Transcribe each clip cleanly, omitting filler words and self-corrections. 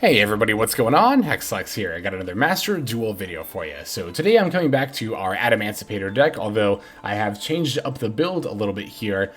Hey everybody, what's going on? Hexlex here. I got another Master Duel video for you. So today I'm coming back to our Adamancipator deck, although I have changed up the build a little bit here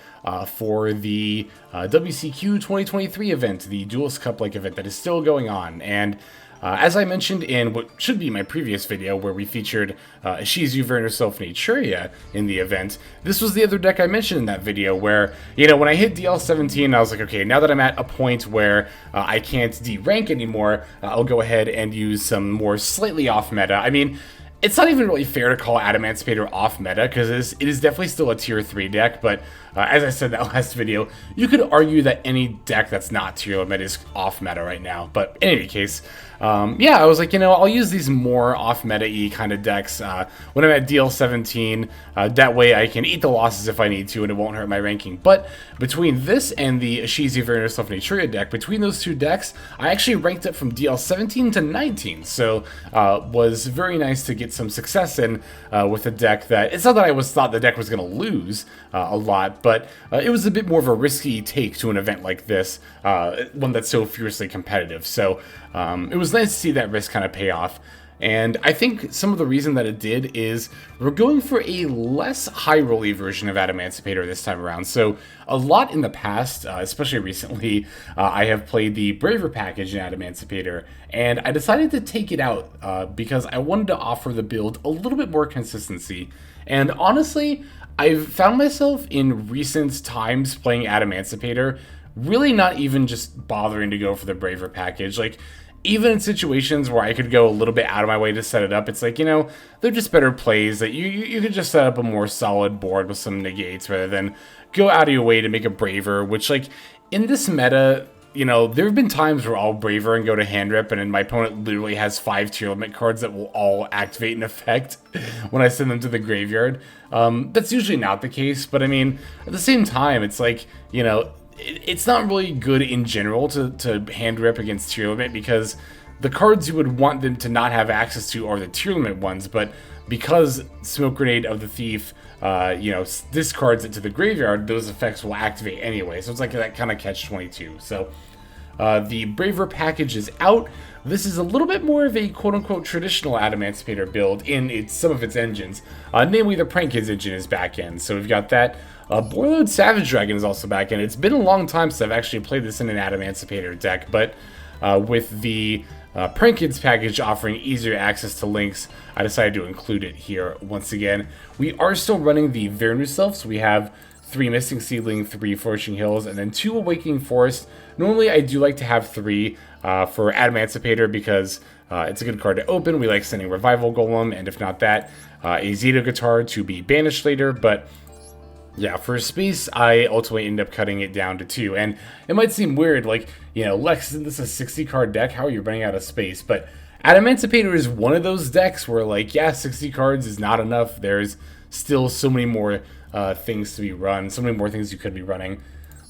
for the WCQ 2023 event, the Duelist Cup-like event that is still going on. And as I mentioned in what should be my previous video, where we featured Ishizu, Vernusylph, and Etruria in the event, this was the other deck I mentioned in that video where, you know, when I hit DL17, I was like, okay, now that I'm at a point where I can't D-rank anymore, I'll go ahead and use some more slightly off-meta. I mean, it's not even really fair to call Adamancipator off-meta, because it is definitely still a tier 3 deck, but as I said in that last video, you could argue that any deck that's not tier meta is off-meta right now. But in any case, yeah, I was like, you know, I'll use these more off-meta-y kind of decks when I'm at DL17. That way I can eat the losses if I need to, and it won't hurt my ranking. But between this and the Ishizu, Vernusylph, and Etruria deck, between those two decks, I actually ranked up from DL17 to 19. So was very nice to get some success in with a deck that, it's not that I thought the deck was going to lose a lot, but it was a bit more of a risky take to an event like this, one that's so fiercely competitive. So it was nice to see that risk kind of pay off. And I think some of the reason that it did is we're going for a less high-rolly version of Adamancipator this time around. So a lot in the past, especially recently, I have played the Braver package in Adamancipator, and I decided to take it out because I wanted to offer the build a little bit more consistency. And honestly, I've found myself in recent times playing Adamancipator really not even just bothering to go for the Braver package. Like, even in situations where I could go a little bit out of my way to set it up, it's like, you know, they're just better plays that you could just set up a more solid board with some negates rather than go out of your way to make a Braver, which, like, in this meta, you know, there have been times where I'll Braver and go to hand rip, and then my opponent literally has 5 tier limit cards that will all activate in effect when I send them to the graveyard. That's usually not the case, but I mean, at the same time, it's like, you know, it's not really good in general to hand rip against tier limit, because the cards you would want them to not have access to are the tier limit ones, but because Smoke Grenade of the Thief, you know, discards it to the graveyard, those effects will activate anyway. So it's like that kind of catch-22. So the Braver package is out. This is a little bit more of a quote-unquote traditional Adamancipator build in some of its engines. Namely, the Prank Kids engine is back in. So we've got that. Boarload Savage Dragon is also back in. It's been a long time since I've actually played this in an Adamancipator deck, but with the Prank Kids package offering easier access to links, I decided to include it here once again. We are still running the Vernusylph, so we have 3 Missing Seedling, 3 Flourishing Hills, and then 2 Awakening Forest. Normally, I do like to have 3 for Adamancipator because it's a good card to open. We like sending Revival Golem, and if not that, a Xenoguitar to be banished later, but yeah, for space, I ultimately end up cutting it down to 2. And it might seem weird, like, you know, Lex, isn't this a 60-card deck? How are you running out of space? But Adamancipator is one of those decks where, like, yeah, 60 cards is not enough. There's still so many more things to be run, so many more things you could be running.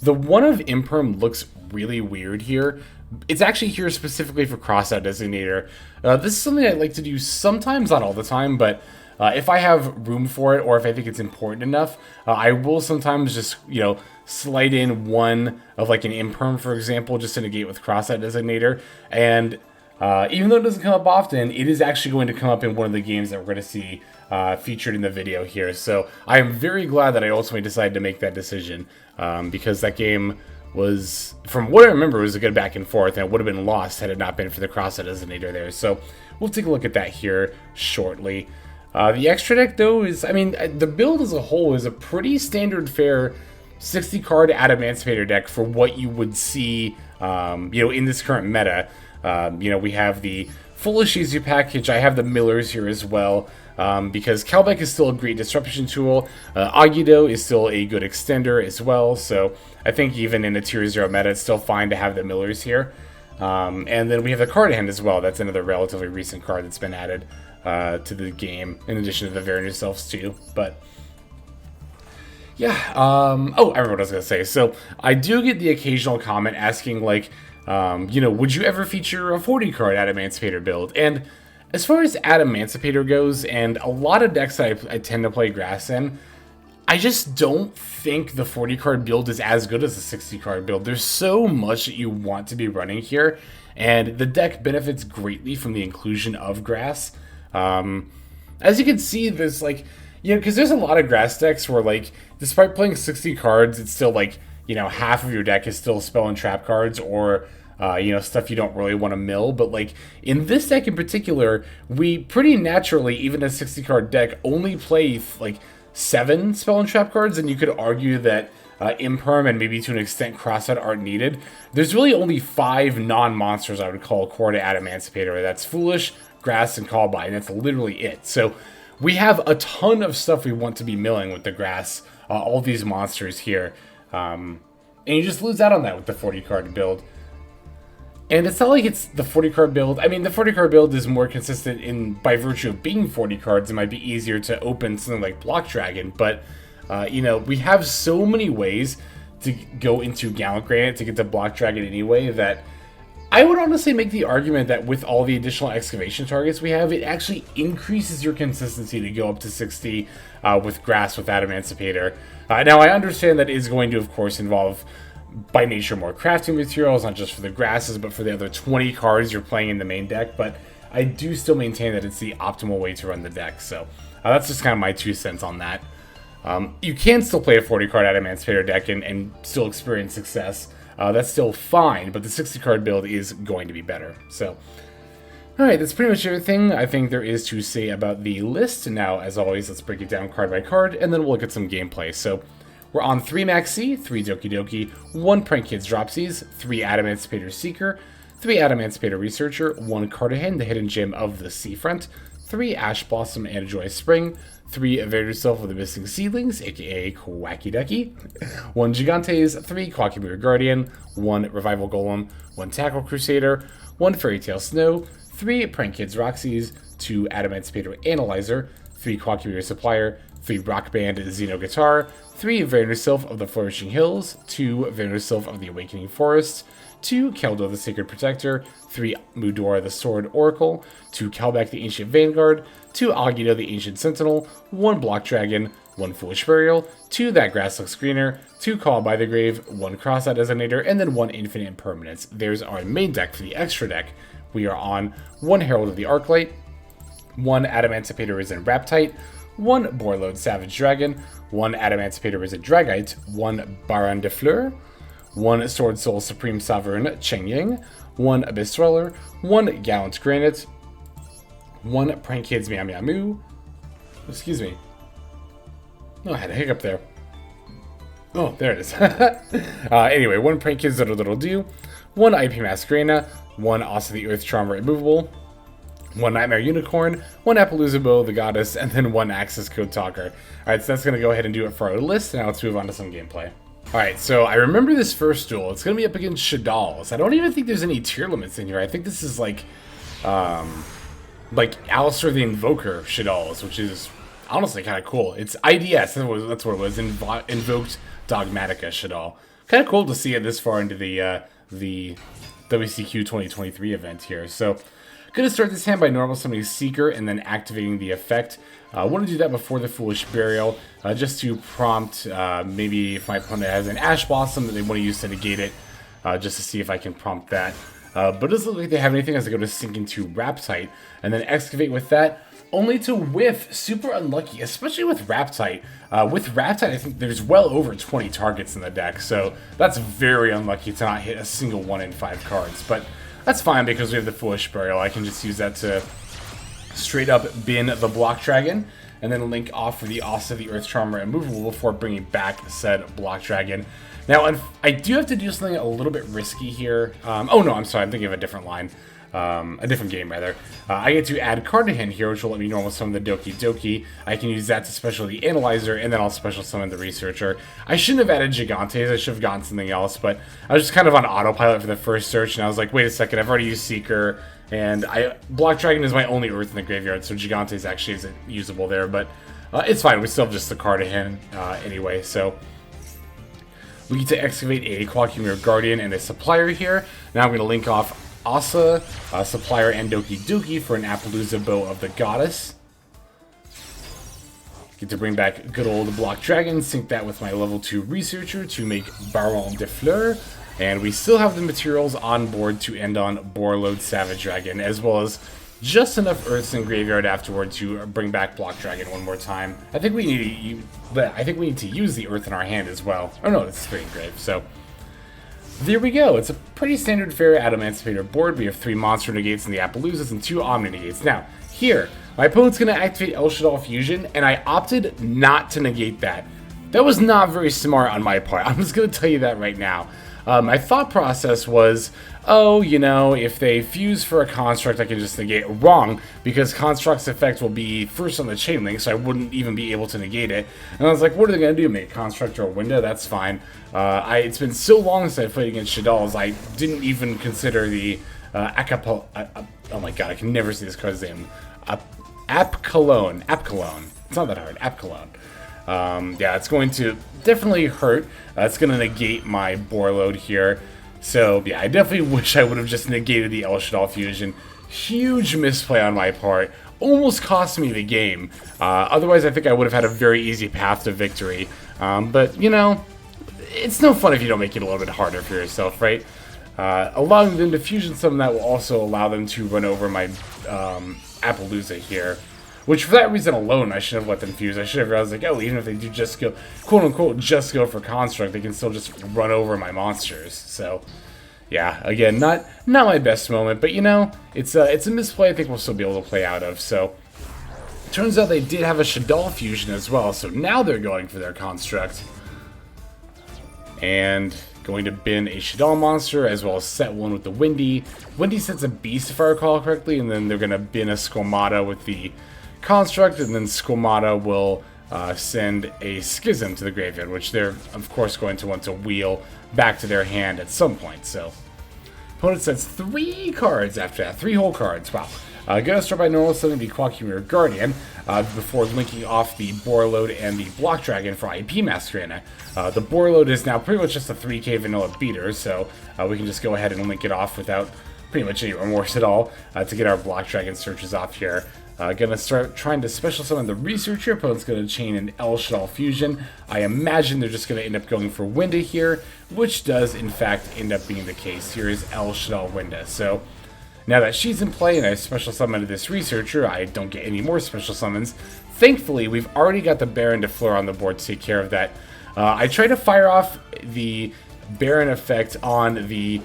The one of Imperm looks really weird here. It's actually here specifically for Crossout Designator. This is something I like to do sometimes, not all the time, but if I have room for it, or if I think it's important enough, I will sometimes just, you know, slide in one of, like, an Imperm, for example, just to negate with Crossout Designator. And even though it doesn't come up often, it is actually going to come up in one of the games that we're going to see featured in the video here. So I am very glad that I ultimately decided to make that decision, because that game was, from what I remember, was a good back and forth, and it would have been lost had it not been for the Crossout Designator there. So we'll take a look at that here shortly. The extra deck, though, is, I mean, the build as a whole is a pretty standard fare 60-card Adamancipator deck for what you would see, you know, in this current meta. You know, we have the full Ishizu package. I have the Millers here as well, because Kelbek is still a great disruption tool. Agido is still a good extender as well, so I think even in a tier 0 meta, it's still fine to have the Millers here. And then we have the Cartorhyn as well. That's another relatively recent card that's been added to the game, in addition to the Vernusylphs too. But yeah, oh, I remember what I was gonna say. So I do get the occasional comment asking, like, you know, would you ever feature a 40-card Adamancipator build? And as far as Adamancipator goes, and a lot of decks that I tend to play Grass in, I just don't think the 40-card build is as good as the 60-card build. There's so much that you want to be running here, and the deck benefits greatly from the inclusion of grass. As you can see, there's like, because there's a lot of grass decks where, like, despite playing 60 cards, it's still like, half of your deck is still spell and trap cards, or stuff you don't really want to mill. But like in this deck in particular, we pretty naturally, even a 60 card deck, only play like 7 spell and trap cards, and you could argue that Imperm and maybe to an extent Crossed aren't needed. There's really only 5 non-monsters I would call core to Adamancipator. That's Foolish, Grass, and Callby, and that's literally it. So we have a ton of stuff we want to be milling with the grass, all these monsters here. And you just lose out on that with the 40 card build. And it's not like it's the 40 card build. I mean, the 40 card build is more consistent by virtue of being 40 cards. It might be easier to open something like Block Dragon, but we have so many ways to go into Gallant Granite to get to Block Dragon anyway that I would honestly make the argument that with all the additional excavation targets we have, it actually increases your consistency to go up to 60 with grass with Adamancipator. Now, I understand that is going to, of course, involve by nature more crafting materials, not just for the grasses, but for the other 20 cards you're playing in the main deck. But I do still maintain that it's the optimal way to run the deck. So that's just kind of my 2 cents on that. You can still play a 40 card Adamancipator deck and still experience success. That's still fine, but the 60 card build is going to be better. So, alright, that's pretty much everything I think there is to say about the list. Now, as always, let's break it down card by card, and then we'll look at some gameplay. So, we're on 3 Maxx, 3 Doki Doki, 1 Prank Kids Dropsies, 3 Adamancipator Seeker, 3 Adamancipator Researcher, 1 Cartorhyn, the hidden gem of the Seafront, 3 Ash Blossom and Joyous Spring, 3 Vernusylph of the Missing Seedlings, aka Koa'ki Ducky, 1 Gigantes, 3 Koa'ki Guardian, 1 Revival Golem, 1 Tackle Crusader, 1 Fairy Tale Snow, 3 Prank Kids Roxy's, 2 Adamancipator Analyzer, 3 Koa'ki Supplier, 3 Rockband Xenoguitar, 3 Vernusylph of the Flourishing Hills, 2 Vernusylph of the Awakening Forest, 2 Keldo the Sacred Protector, 3 Mudora the Sword Oracle, 2 Kelbek the Ancient Vanguard, 2 Agido the Ancient Sentinel, 1 Block Dragon, 1 Foolish Burial, 2 That Grass Looks Greener, 2 Call by the Grave, 1 Cross Out Designator, and then 1 Infinite Impermanence. There's our main deck. For the extra deck, we are on 1 Herald of the Arclight, 1 Adamancipator Risen Raptite, 1 Borlode Savage Dragon, 1 Adamancipator Risen Dragite, 1 Baron de Fleur, 1 Sword Soul Supreme Sovereign Chengying, 1 Abyss Dweller, 1 Gallant Granite, 1 Prank Kids Meow Meow Moo. Excuse me. Oh, I had a hiccup there. Oh, there it is. Anyway, 1 Prank Kids Little Little Do, 1 IP Masquerena, 1 Asa the Earth Charmer Immovable, 1 Nightmare Unicorn, 1 Appaloosa Bow the Goddess, and then 1 Access Code Talker. Alright, so that's going to go ahead and do it for our list. Now let's move on to some gameplay. Alright, so I remember this first duel. It's going to be up against Shaddolls. I don't even think there's any tier limits in here. I think this is like Alistair the Invoker Shaddolls, which is honestly kind of cool. It's IDS, that's what it was, Invoked Dogmatica Shaddall. Kind of cool to see it this far into the WCQ 2023 event here. So, going to start this hand by normal summoning Seeker and then activating the effect. I want to do that before the Foolish Burial, just to prompt, maybe if my opponent has an Ash Blossom that they want to use to negate it, just to see if I can prompt that. But it doesn't look like they have anything as I go to sink into Raptite, and then excavate with that, only to whiff. Super unlucky, especially with Raptite. With Raptite, I think there's well over 20 targets in the deck, so that's very unlucky to not hit a single 1 in 5 cards. But that's fine because we have the Foolish Burial. I can just use that to straight up bin the Block Dragon, and then link off for the Asa the Earth Charmer Immovable before bringing back said Block Dragon. Now, I do have to do something a little bit risky here. Oh no, I'm sorry, I'm thinking of a different line. A different game, rather. I get to add Cartorhyn here, which will let me normal summon the Doki Doki. I can use that to special the Analyzer, and then I'll special summon the Researcher. I shouldn't have added Gigantes, I should have gotten something else, but I was just kind of on autopilot for the first search, and I was like, wait a second, I've already used Seeker, and Block Dragon is my only Earth in the graveyard, so Gigantes actually isn't usable there, but it's fine, we still have just the Cartorhyn anyway, so we get to excavate a Koa'ki Guardian and a Supplier here. Now I'm going to link off Asa, Supplier, and Doki Doki for an Appaloosa Bow of the Goddess. Get to bring back good old Block Dragon, sync that with my level 2 Researcher to make Baron de Fleur. And we still have the materials on board to end on Borreload Savage Dragon, as well as just enough Earths in Graveyard afterward to bring back Block Dragon one more time. I think we need to use the Earth in our hand as well. Oh no, it's 3 in grave, so... There we go. It's a pretty standard fare Adamancipator board. We have 3 monster negates in the Appaloozas and 2 Omni negates. Now, here, my opponent's going to activate El Shaddoll Fusion, and I opted not to negate that. That was not very smart on my part. I'm just going to tell you that right now. My thought process was, oh, you know, if they fuse for a construct, I can just negate it. Wrong, because construct's effect will be first on the chain link, so I wouldn't even be able to negate it. And I was like, what are they going to do? Make a construct or a window? That's fine. It's been so long since I played against Shaddolls, I didn't even consider the oh my god, I can never say this card's name. Apcalone. It's not that hard. Apcalone. Yeah, it's going to definitely hurt. It's going to negate my Borreload here. So, yeah, I definitely wish I would have just negated the El Shaddoll Fusion. Huge misplay on my part. Almost cost me the game. Otherwise, I think I would have had a very easy path to victory. But, you know, it's no fun if you don't make it a little bit harder for yourself, right? Allowing them to fusion summon that will also allow them to run over my Appaloosa here. Which, for that reason alone, I should have let them fuse. I should have realized, like, oh, even if they do just go, quote-unquote, just go for Construct, they can still just run over my monsters. So, yeah, again, not my best moment, but, you know, it's a misplay I think we'll still be able to play out of. So, turns out they did have a Shaddoll fusion as well, so now they're going for their Construct. And going to bin a Shaddoll monster, as well as set one with the Windy. Windy sets a Beast, if I recall correctly, and then they're going to bin a Squamata with the Construct, and then Squamata will send a Schism to the graveyard, which they're, of course, going to want to wheel back to their hand at some point. So, opponent sets 3 cards after that. 3 whole cards. Wow. Gonna start by normal setting the Koa'ki Guardian before linking off the Borreload and the Block Dragon for IP Masquerade. The Borreload is now pretty much just a 3k vanilla beater, so we can just go ahead and link it off without pretty much any remorse at all to get our Block Dragon searches off here. Gonna start trying to special summon the Researcher. Opponent's gonna chain an El Shaddoll Fusion. I imagine they're just gonna end up going for Winda here, which does in fact end up being the case. Here is El Shaddoll Winda. So now that she's in play and I special summoned this Researcher, I don't get any more special summons. Thankfully, we've already got the Baron de Fleur on the board to take care of that. I try to fire off the Baron effect on the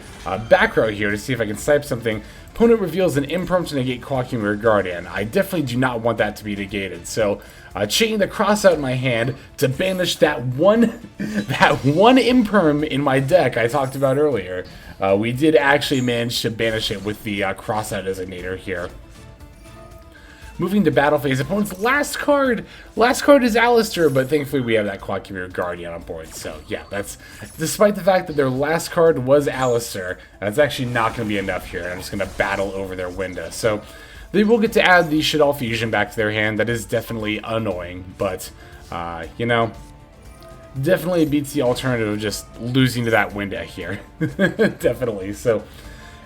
back row here to see if I can snipe something. Opponent reveals an Imperm to negate Koa'ki Guardian. I definitely do not want that to be negated. So, chaining the cross out in my hand to banish that one Imperm in my deck I talked about earlier. We did actually manage to banish it with the cross out designator here. Moving to battle phase, opponent's last card. Last card is Alistair, but thankfully we have that Koa'ki Guardian on board. So yeah, that's despite the fact that their last card was Alistair, that's actually not going to be enough here. I'm just going to battle over their window. So they will get to add the Shaddoll Fusion back to their hand. That is definitely annoying, but you know, definitely beats the alternative of just losing to that window here. Definitely. So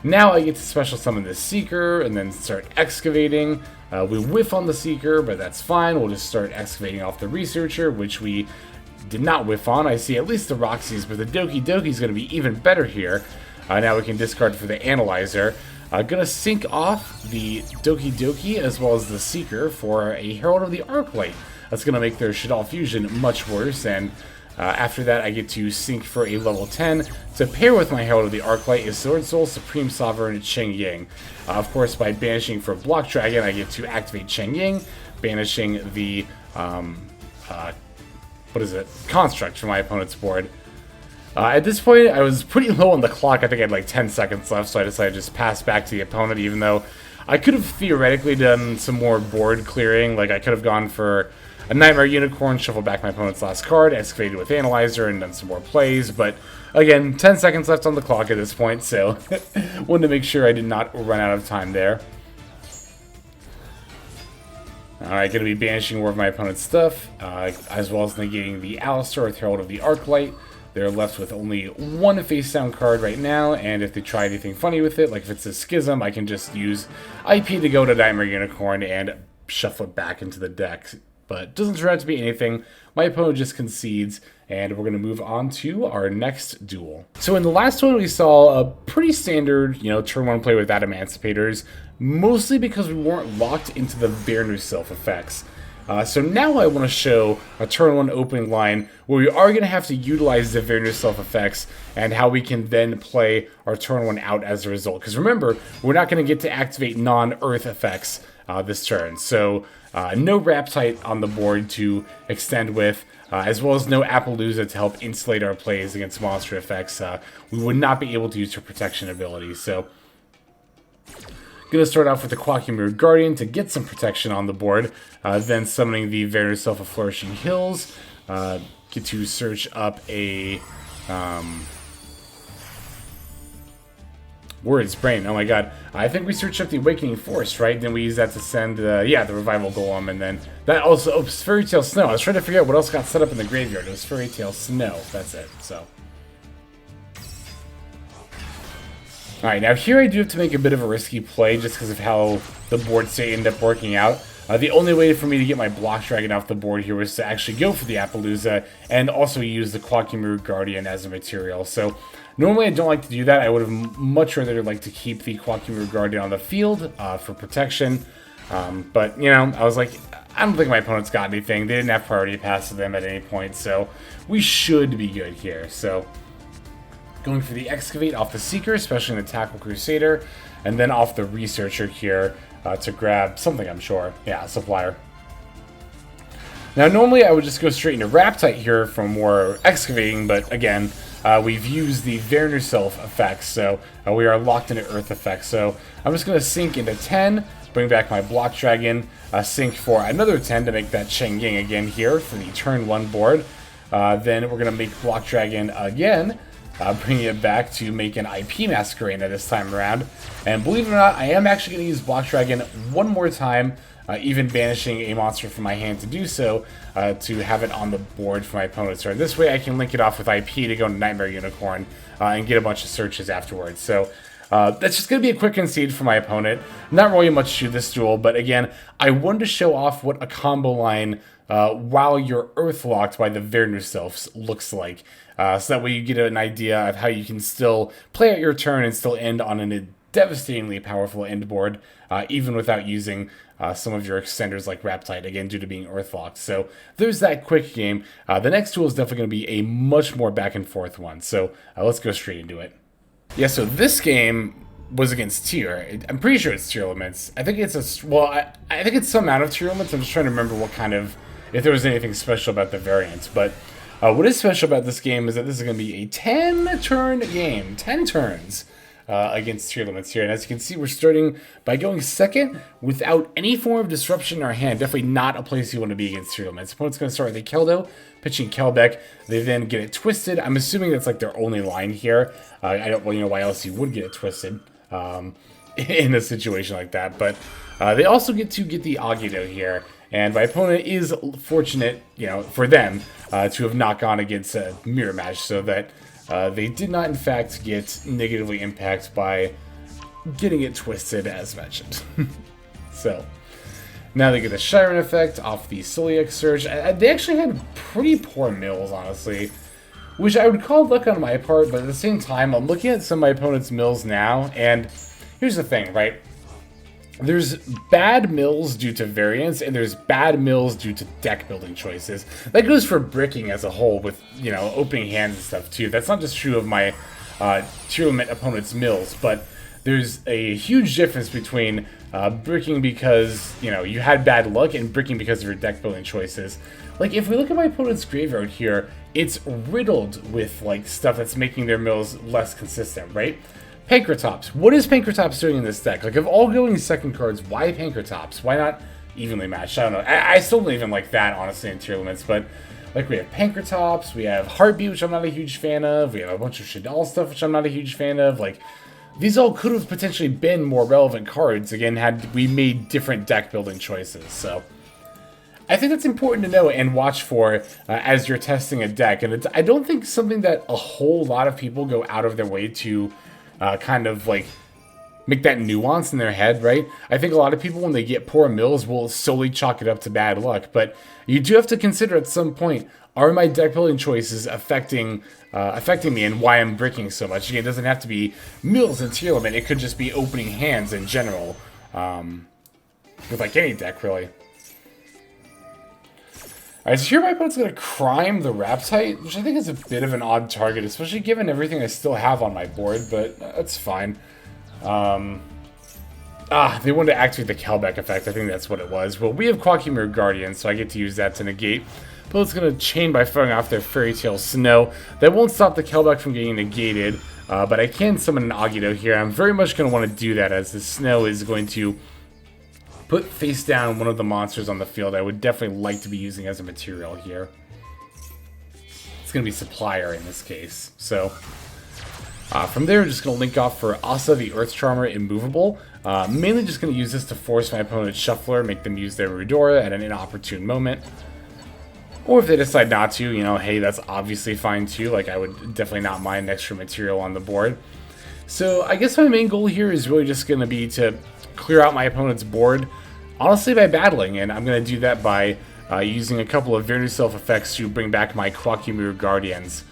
now I get to special summon the Seeker and then start excavating. We whiff on the Seeker, but that's fine. We'll just start excavating off the Researcher, which we did not whiff on. I see at least the Roxy's, but the Doki Doki is going to be even better here. Now we can discard for the Analyzer. Gonna sync off the Doki Doki as well as the Seeker for a Herald of the Arclight. That's going to make their Shaddoll Fusion much worse, and after that, I get to sync for a level 10. To pair with my Herald of the Arclight is Sword Soul, Supreme Sovereign, Cheng Ying. Of course, by banishing for Block Dragon, I get to activate Cheng Ying, banishing the, Construct from my opponent's board. At this point, I was pretty low on the clock. I think I had like 10 seconds left, so I decided to just pass back to the opponent, even though I could have theoretically done some more board clearing. Like, I could have gone for a Nightmare Unicorn, shuffled back my opponent's last card, excavated with Analyzer, and done some more plays. But again, 10 seconds left on the clock at this point, so wanted to make sure I did not run out of time there. Alright, going to be banishing more of my opponent's stuff, as well as negating the Alistair with Herald of the Arclight. They're left with only one face-down card right now, and if they try anything funny with it, like if it's a Schism, I can just use IP to go to Nightmare Unicorn and shuffle it back into the deck. but doesn't turn out to be anything. My opponent just concedes, and we're going to move on to our next duel. So in the last one, we saw a pretty standard, turn 1 play with Adamancipators, mostly because we weren't locked into the Vernusylph effects. So now I want to show a turn 1 opening line where we are going to have to utilize the Vernusylph effects and how we can then play our turn 1 out as a result. Because remember, we're not going to get to activate non-earth effects this turn. So no Raptite on the board to extend with, as well as no Appaloosa to help insulate our plays against monster effects. We would not be able to use her protection ability. So going to start off with the Koa'ki Guardian to get some protection on the board, then summoning the Vernusylph of Flourishing Hills, get to search up a words brain. Oh my god, I think we searched up the Awakening Force, right? Then we use that to send the Revival Golem, and then that also Fairy Tale Snow. I was trying to figure out what else got set up in the graveyard. It was Fairy Tale Snow. That's it. So. Alright, now here I do have to make a bit of a risky play just because of how the board state ended up working out. The only way for me to get my Block Dragon off the board here was to actually go for the Appaloosa and also use the Koa'ki Guardian as a material. So normally I don't like to do that. I would have much rather liked to keep the Koa'ki Guardian on the field for protection. But, I was like, I don't think my opponent's got anything. They didn't have priority pass to them at any point, so we should be good here. So going for the Excavate off the Seeker, especially in the Tackle Crusader, and then off the Researcher here to grab something, I'm sure. Yeah, Supplier. Now, normally I would just go straight into Raptite here for more excavating, but again, we've used the Vernusylph effects, so we are locked into Earth effects. So I'm just going to sink into 10, bring back my Block Dragon, sink for another 10 to make that Changing again here for the turn 1 board. Then we're going to make Block Dragon again, bringing it back to make an IP Masquerade this time around. And believe it or not, I am actually going to use Block Dragon one more time, even banishing a monster from my hand to do so, to have it on the board for my opponent's turn. This way I can link it off with IP to go into Nightmare Unicorn and get a bunch of searches afterwards. So that's just going to be a quick concede for my opponent. Not really much to this duel, but again, I wanted to show off what a combo line while you're Earth locked by the Vernusylphs looks like. So that way you get an idea of how you can still play out your turn and still end on a devastatingly powerful end board, even without using some of your extenders like Raptite, again, due to being Earth locked. So there's that quick game. The next duel is definitely going to be a much more back and forth one. So let's go straight into it. Yeah, so this game was against tier. I'm pretty sure it's tier limits. I think it's I think it's some out of tier limits. I'm just trying to remember what kind of, if there was anything special about the variants. But what is special about this game is that this is going to be a 10-turn game, 10 turns against tier limits here. And as you can see, we're starting by going second without any form of disruption in our hand. Definitely not a place you want to be against tier limits. Opponent's going to start with a Keldo, pitching Kelbek. They then get it twisted. I'm assuming that's like their only line here. I don't know why else you would get it twisted in a situation like that. But they also get to get the Agido here. And my opponent is fortunate, for them to have not gone against a mirror match, so that they did not, in fact, get negatively impacted by getting it twisted, as mentioned. So now they get the Shiren effect off the Soliac Surge. They actually had pretty poor mills, honestly, which I would call luck on my part, but at the same time, I'm looking at some of my opponent's mills now, and here's the thing, right? There's bad mills due to variance, and there's bad mills due to deck building choices. That goes for bricking as a whole with, opening hands and stuff too. That's not just true of my tier limit opponent's mills, but there's a huge difference between bricking because, you had bad luck and bricking because of your deck building choices. Like, if we look at my opponent's graveyard here, it's riddled with, stuff that's making their mills less consistent, right? Pankratops. What is Pankratops doing in this deck? Like, of all going second cards, why Pankratops? Why not evenly matched? I don't know. I still don't even like that, honestly, in tier limits, but, we have Pankratops, we have Heartbeat, which I'm not a huge fan of, we have a bunch of Shadal stuff, which I'm not a huge fan of, these all could have potentially been more relevant cards, again, had we made different deck building choices, so I think that's important to know and watch for as you're testing a deck, and I don't think something that a whole lot of people go out of their way to kind of make that nuance in their head, right? I think a lot of people, when they get poor mills, will solely chalk it up to bad luck, but you do have to consider at some point, are my deck building choices affecting me and why I'm bricking so much? Again, it doesn't have to be mills and tier limit, it could just be opening hands in general, with like any deck, really. Alright, so here my opponent's going to crime the Raptite, which I think is a bit of an odd target, especially given everything I still have on my board, but that's fine. They wanted to activate the Kelbek effect, I think that's what it was. Well, we have Koa'ki Mirror Guardian, so I get to use that to negate. But it's going to chain by firing off their Fairy Tale Snow. That won't stop the Kelbek from getting negated, but I can summon an Agido here. I'm very much going to want to do that, as the Snow is going to put face down one of the monsters on the field I would definitely like to be using as a material here. It's going to be Supplier in this case. So, from there, I'm just going to link off for Asa, the Earth Charmer, Immovable. Mainly just going to use this to force my opponent's Shuffler, make them use their Mudora at an inopportune moment. Or if they decide not to, you know, hey, that's obviously fine too. Like, I would definitely not mind extra material on the board. So, I guess my main goal here is really just going to be to clear out my opponent's board, honestly by battling, and I'm going to do that by using a couple of Vernusylph effects to bring back my Koa'ki Mirror Guardians,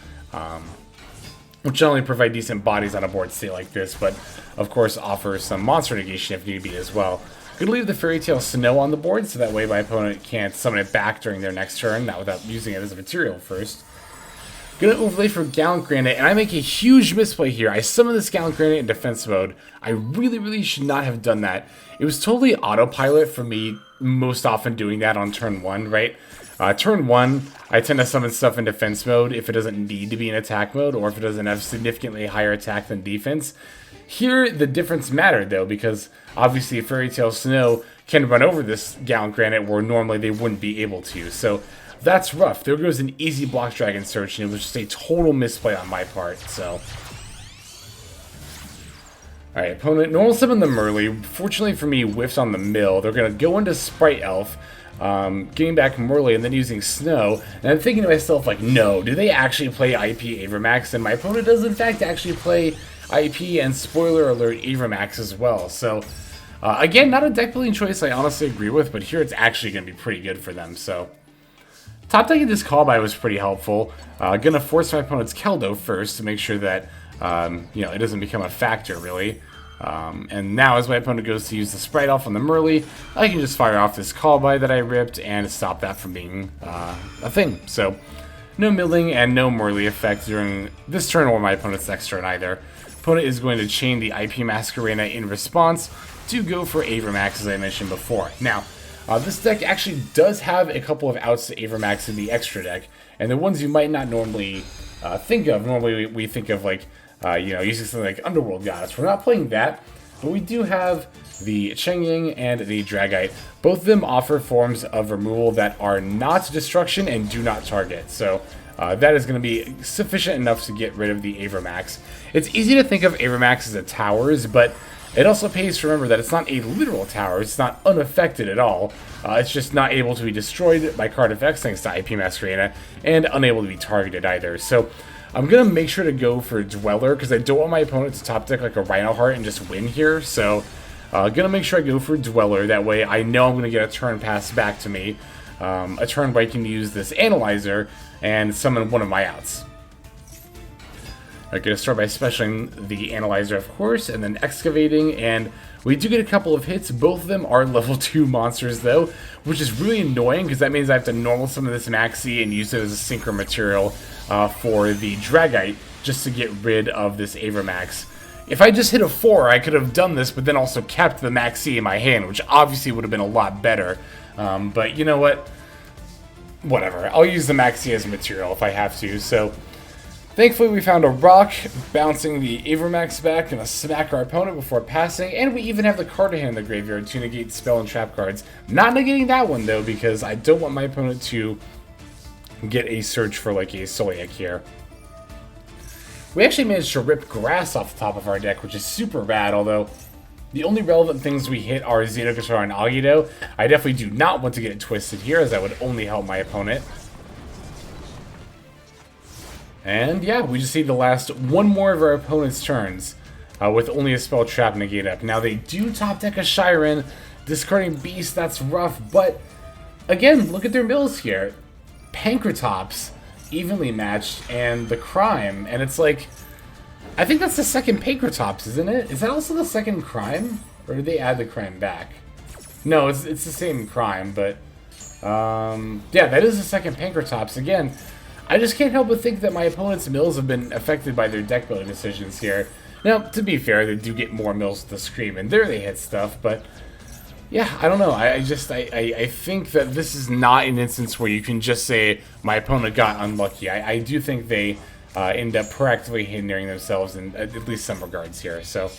which not only provide decent bodies on a board state like this, but of course offer some monster negation if need be as well. Going to leave the Fairy Tale Snow on the board, so that way my opponent can't summon it back during their next turn, not without using it as a material first. Gonna overlay for Gallant Granite, and I make a huge misplay here. I summon this Gallant Granite in defense mode. I really should not have done that. It was totally autopilot for me most often doing that on turn 1, right? Turn 1, I tend to summon stuff in defense mode if it doesn't need to be in attack mode, or if it doesn't have significantly higher attack than defense. Here, the difference mattered, though, because obviously Fairy Tale Snow can run over this Gallant Granite where normally they wouldn't be able to, so that's rough. There goes an easy block dragon search, and it was just a total misplay on my part, so. Alright, opponent normal summon the Merly. Fortunately for me, whiffed on the mill. They're going to go into Sprite Elf, getting back Merly, and then using Snow. And I'm thinking to myself, like, no, do they actually play IP Avermax? And my opponent does, in fact, actually play IP and, spoiler alert, Avermax as well. So, again, not a deck building choice I honestly agree with, but here it's actually going to be pretty good for them, so. Top decking this call by was pretty helpful. Gonna force my opponent's Keldo first to make sure that you know, it doesn't become a factor really. And now as my opponent goes to use the Sprite Elf on the Merly, I can just fire off this call by that I ripped and stop that from being a thing. So no milling and no Merly effect during this turn or my opponent's next turn either. Opponent is going to chain the IP Masquerena in response to go for Avermax as I mentioned before. Now, this deck actually does have a couple of outs to Avermax in the extra deck, and the ones you might not normally think of. Normally we think of like, you know, using something like Underworld Goddess. We're not playing that, but we do have the Chengying and the Dragite. Both of them offer forms of removal that are not destruction and do not target, so that is going to be sufficient enough to get rid of the Avermax. It's easy to think of Avermax as a towers, but it also pays to remember that it's not a literal tower, it's not unaffected at all, it's just not able to be destroyed by card effects thanks to IP Masquerena, and unable to be targeted either. So I'm going to make sure to go for Dweller, because I don't want my opponent to top deck like a Rhino Heart and just win here, so going to make sure I go for Dweller, that way I know I'm going to get a turn pass back to me, a turn where I can use this Analyzer and summon one of my outs. I'm going to start by specialing the Analyzer, of course, and then Excavating, and we do get a couple of hits. Both of them are level 2 monsters, though, which is really annoying, because that means I have to normal summon this Maxi and use it as a synchro material for the Dragite, just to get rid of this Avermax. If I just hit a 4, I could have done this, but then also kept the Maxi in my hand, which obviously would have been a lot better. But you know what? Whatever. I'll use the Maxi as material if I have to, so. Thankfully, we found a rock, bouncing the Avermax back, gonna smack our opponent before passing, and we even have the Cartorhyn in the graveyard to negate spell and trap cards. Not negating that one, though, because I don't want my opponent to get a search for, like, a Soliac here. We actually managed to rip grass off the top of our deck, which is super bad, although the only relevant things we hit are Xenoguitar and Agido. I definitely do not want to get it twisted here, as that would only help my opponent. And yeah, we just need to last one more of our opponent's turns. with only a spell trap negate up. Now they do top deck a Shiren, discarding Beast, that's rough, but again, look at their mills here. Pankratops, evenly matched, and the Crime, and it's like, I think that's the second Pankratops, isn't it? Is that also the second Crime? Or did they add the Crime back? No, it's the same Crime, but yeah, that is the second Pankratops. Again, I just can't help but think that my opponent's mills have been affected by their deck building decisions here. Now, to be fair, they do get more mills with the Scream, and there they hit stuff, but yeah, I don't know. I think that this is not an instance where you can just say my opponent got unlucky. I do think they end up proactively hindering themselves in at least some regards here. So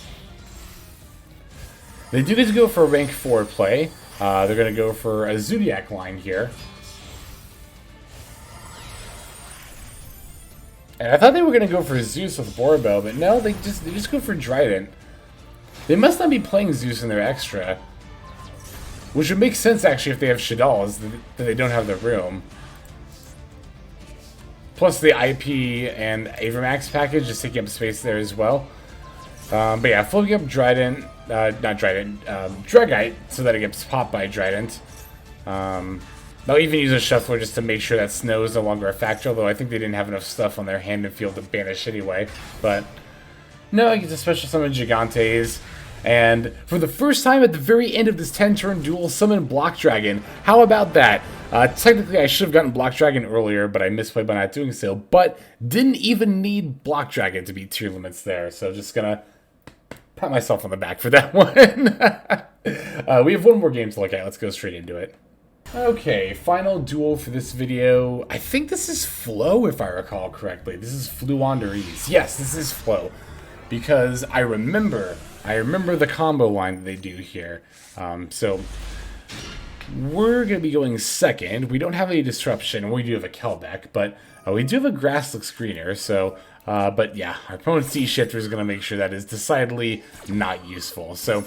they do get to go for a rank 4 play. They're going to go for a Zodiac line here. And I thought they were going to go for Zeus with Borbo, but no, they just go for Trident. They must not be playing Zeus in their extra. Which would make sense, actually, if they have Shaddoll, is that they don't have the room. Plus the IP and Avermax package is taking up space there as well. But yeah, flipping up Trident, not Trident, Dragite, so that it gets popped by Trident. They'll even use a Shuffler just to make sure that Snow is no longer a factor, although I think they didn't have enough stuff on their hand and field to banish anyway. But no, I get to special summon Gigantes. And for the first time at the very end of this 10-turn duel, summon Block Dragon. How about that? Technically, I should have gotten Block Dragon earlier, but I misplayed by not doing so. But didn't even need Block Dragon to beat tier limits there. So just gonna pat myself on the back for that one. We have one more game to look at. Let's go straight into it. Okay, final duel for this video. I think this is Flow, if I recall correctly. This is Fluwandereeze. Yes, this is Flow. Because I remember the combo line that they do here. So we're going to be going second. We don't have any disruption. We do have a Kelbek, but we do have a Grasslook screener. So, but yeah, our opponent's D-Shifter is going to make sure that is decidedly not useful. So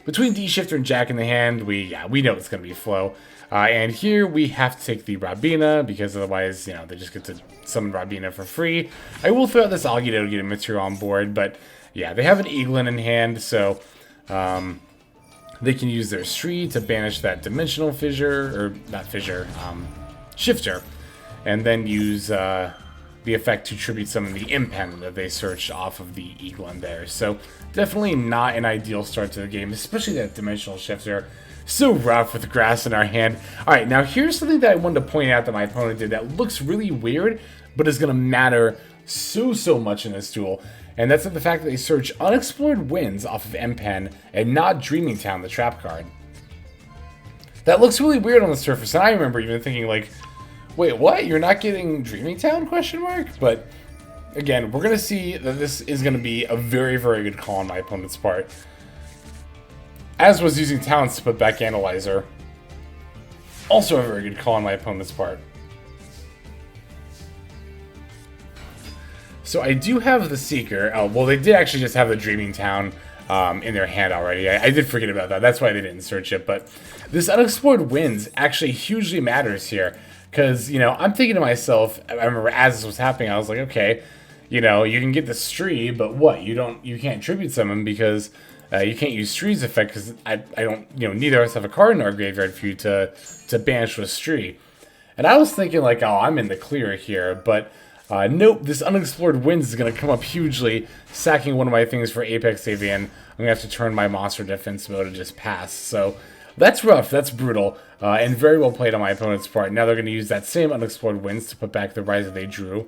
between D-Shifter and Jack in the hand, we know it's going to be Flow. And here we have to take the Robina, because otherwise, you know, they just get to summon Robina for free. I will throw out this Agido to get a material on board, but yeah, they have an Eaglin in hand, so they can use their Sri to banish that Dimensional Fissure, or not Fissure, Shifter, and then use the effect to tribute summon the Impen that they searched off of the Eaglin there. So definitely not an ideal start to the game, especially that Dimensional Shifter. So rough with grass in our hand. Alright, now here's something that I wanted to point out that my opponent did that looks really weird, but is going to matter so much in this duel. And that's the fact that they search Unexplored Winds off of Impen and not Dreaming Town, the trap card. That looks really weird on the surface, and I remember even thinking like, wait, what? You're not getting Dreaming Town, question mark? But again, we're going to see that this is going to be a very good call on my opponent's part. As was using talents to put back Analyzer. Also a very good call on my opponent's part. So I do have the Seeker. Oh, well, they did actually just have the Dreaming Town in their hand already. I did forget about that. That's why they didn't search it. But this Unexplored Winds actually hugely matters here. Because, you know, I'm thinking to myself, I remember as this was happening, I was like, okay, you know, you can get the Stree, but what? You can't tribute summon because you can't use Stree's effect because I don't, you know, neither of us have a card in our graveyard for you to banish with Stree. And I was thinking like, oh, I'm in the clear here, but nope, this Unexplored Winds is going to come up hugely, sacking one of my things for Apex Avian. I'm going to have to turn my monster defense mode and just pass. So that's rough, that's brutal, and very well played on my opponent's part. Now they're going to use that same Unexplored Winds to put back the Rise that they drew,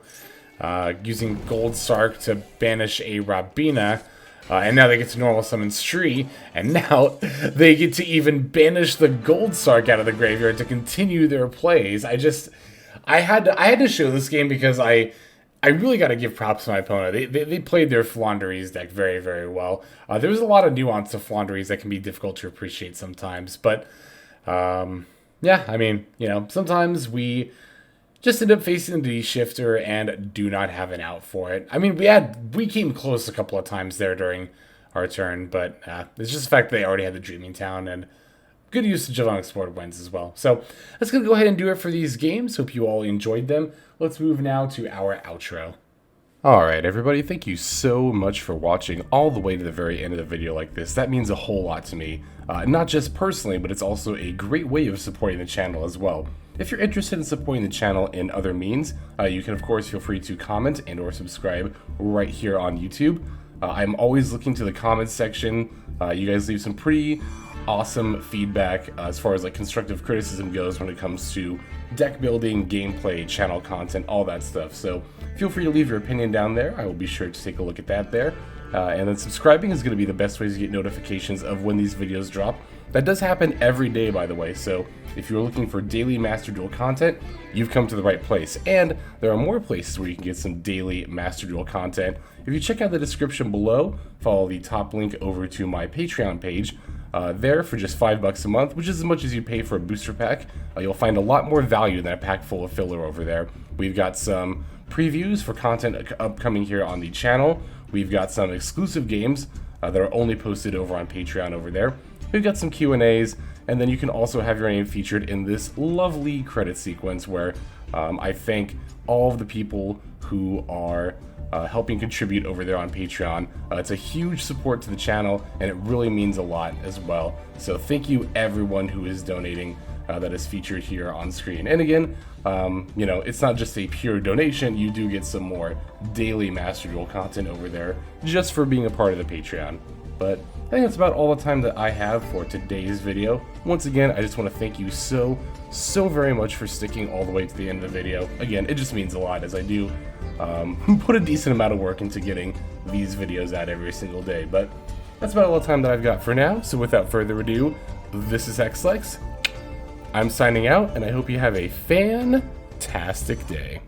using Gold Sark to banish a Robina. And now they get to normal summon Stree, and now they get to even banish the Gold Sark out of the graveyard to continue their plays. I had to show this game because I really got to give props to my opponent. They played their Fluwandereeze deck very well. There was a lot of nuance to Fluwandereeze that can be difficult to appreciate sometimes, but yeah, I mean, you know, sometimes we just end up facing the Shifter and do not have an out for it. I mean, we came close a couple of times there during our turn, but it's just the fact that they already had the Dreaming Town and good usage of Unexplored Winds as well. So that's going to go ahead and do it for these games. Hope you all enjoyed them. Let's move now to our outro. Alright everybody, thank you so much for watching all the way to the very end of the video like this. That means a whole lot to me. Not just personally, but it's also a great way of supporting the channel as well. If you're interested in supporting the channel in other means, you can of course feel free to comment and or subscribe right here on YouTube. I'm always looking to the comments section. You guys leave some pretty awesome feedback as far as like constructive criticism goes when it comes to deck building, gameplay, channel content, all that stuff. So feel free to leave your opinion down there. I will be sure to take a look at that there. And then subscribing is going to be the best way to get notifications of when these videos drop. That does happen every day, by the way, so if you're looking for daily Master Duel content, you've come to the right place. And there are more places where you can get some daily Master Duel content. If you check out the description below, follow the top link over to my Patreon page. There for just $5 a month, which is as much as you pay for a booster pack, you'll find a lot more value than a pack full of filler over there. We've got some previews for content upcoming here on the channel. We've got some exclusive games that are only posted over on Patreon over there. We've got some Q&As, and then you can also have your name featured in this lovely credit sequence where I thank all of the people who are helping contribute over there on Patreon. It's a huge support to the channel, and it really means a lot as well. So thank you everyone who is donating that is featured here on screen. And again, you know, it's not just a pure donation, you do get some more daily Master Duel content over there just for being a part of the Patreon. But I think that's about all the time that I have for today's video. Once again, I just want to thank you so very much for sticking all the way to the end of the video. Again, it just means a lot as I do put a decent amount of work into getting these videos out every single day. But that's about all the time that I've got for now. So without further ado, this is Xlex. I'm signing out, and I hope you have a fantastic day.